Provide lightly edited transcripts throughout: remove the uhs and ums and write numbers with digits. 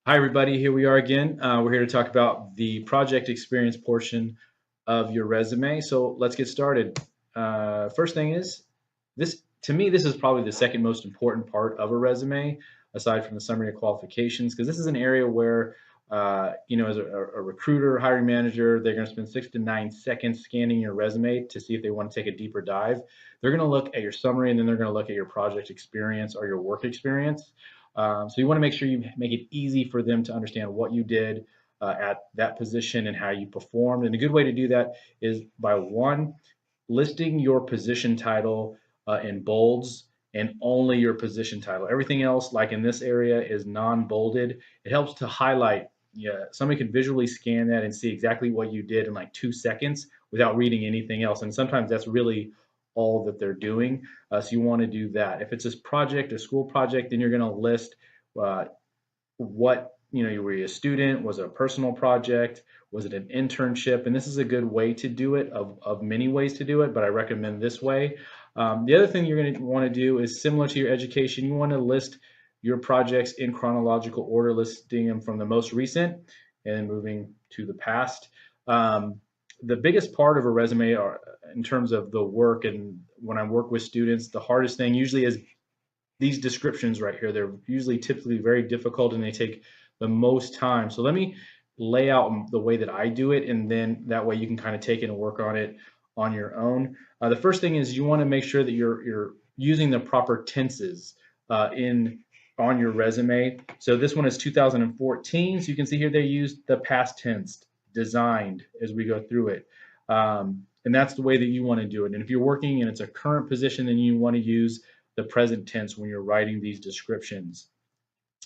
Hi, everybody. Here we are again. We're here to talk about the project experience portion of your resume. So let's get started. First thing is, this to me, this is probably the second most important part of a resume, aside from the summary of qualifications, because this is an area where, as a recruiter, hiring manager, they're going to spend 6 to 9 seconds scanning your resume to see if they want to take a deeper dive. They're going to look at your summary, and then they're going to look at your project experience or your work experience. So you want to make sure you make it easy for them to understand what you did at that position and how you performed. And a good way to do that is by one, listing your position title in bolds and only your position title. Everything else, like in this area, is non-bolded. It helps to highlight. Yeah, somebody could visually scan that and see exactly what you did in like 2 seconds without reading anything else. And sometimes that's really all that they're doing. So you want to do that. If it's a project, a school project, then you're going to list uh, what you were you a student, was it a personal project, was it an internship, and this is a good way to do it of many ways to do it, but I recommend this way. The other thing you're going to want to do is similar to your education. You want to list your projects in chronological order, listing them from the most recent and moving to the past. The biggest part of a resume are in terms of the work, and when I work with students, the hardest thing usually is these descriptions right here. They're usually typically very difficult and they take the most time. So let me lay out the way that I do it, and then that way you can kind of take it and work on it on your own. The first thing is you want to make sure that you're using the proper tenses in on your resume. So this one is 2014. So you can see here they used the past tense, designed, as we go through it. And that's the way that you want to do it. And if you're working and it's a current position, then you want to use the present tense when you're writing these descriptions.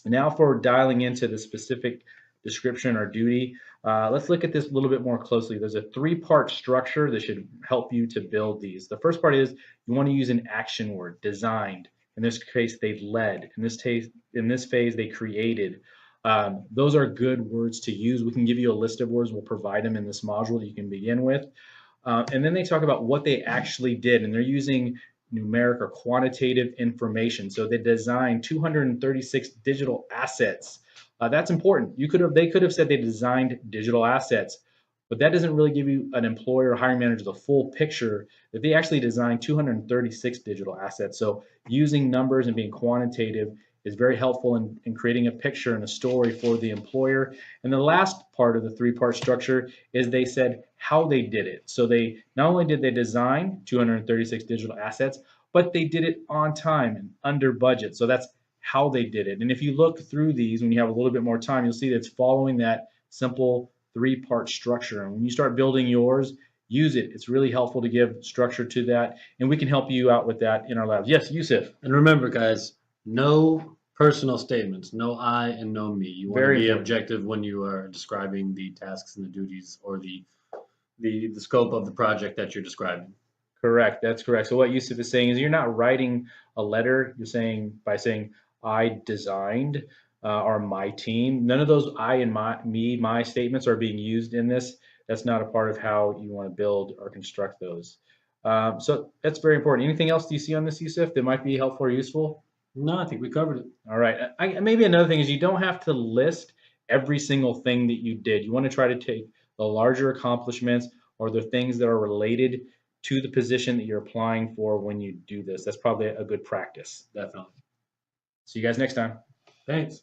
Now for dialing into the specific description or duty, let's look at this a little bit more closely. There's a three-part structure that should help you to build these. The first part is you want to use an action word, designed. In this case, they led. In this phase, they created. Those are good words to use. We can give you a list of words. We'll provide them in this module that you can begin with. And then they talk about what they actually did, and they're using numeric or quantitative information. So they designed 236 digital assets. That's important. They could have said they designed digital assets, but that doesn't really give you an employer or hiring manager the full picture that they actually designed 236 digital assets. So using numbers and being quantitative is very helpful in creating a picture and a story for the employer. And the last part of the three-part structure is they said how they did it. So they not only did they design 236 digital assets, but they did it on time and under budget. So that's how they did it. And if you look through these when you have a little bit more time, you'll see that it's following that simple three-part structure. And when you start building yours, use it. It's really helpful to give structure to that, and we can help you out with that in our labs. Yes, Yusuf. And remember, guys, no personal statements, no I and no me. You want to Very be important. objective when you are describing the tasks and the duties or the scope of the project that you're describing. Correct. That's correct. So what Yusuf is saying is you're not writing a letter. You're saying by saying I designed or my team. None of those I and my statements are being used in this. That's not a part of how you want to build or construct those. So that's very important. Anything else do you see on this, Yusuf, that might be helpful or useful? No, I think we covered it. All right. Maybe another thing is you don't have to list every single thing that you did. You want to try to take the larger accomplishments or the things that are related to the position that you're applying for when you do this. That's probably a good practice. Definitely. See you guys next time. Thanks.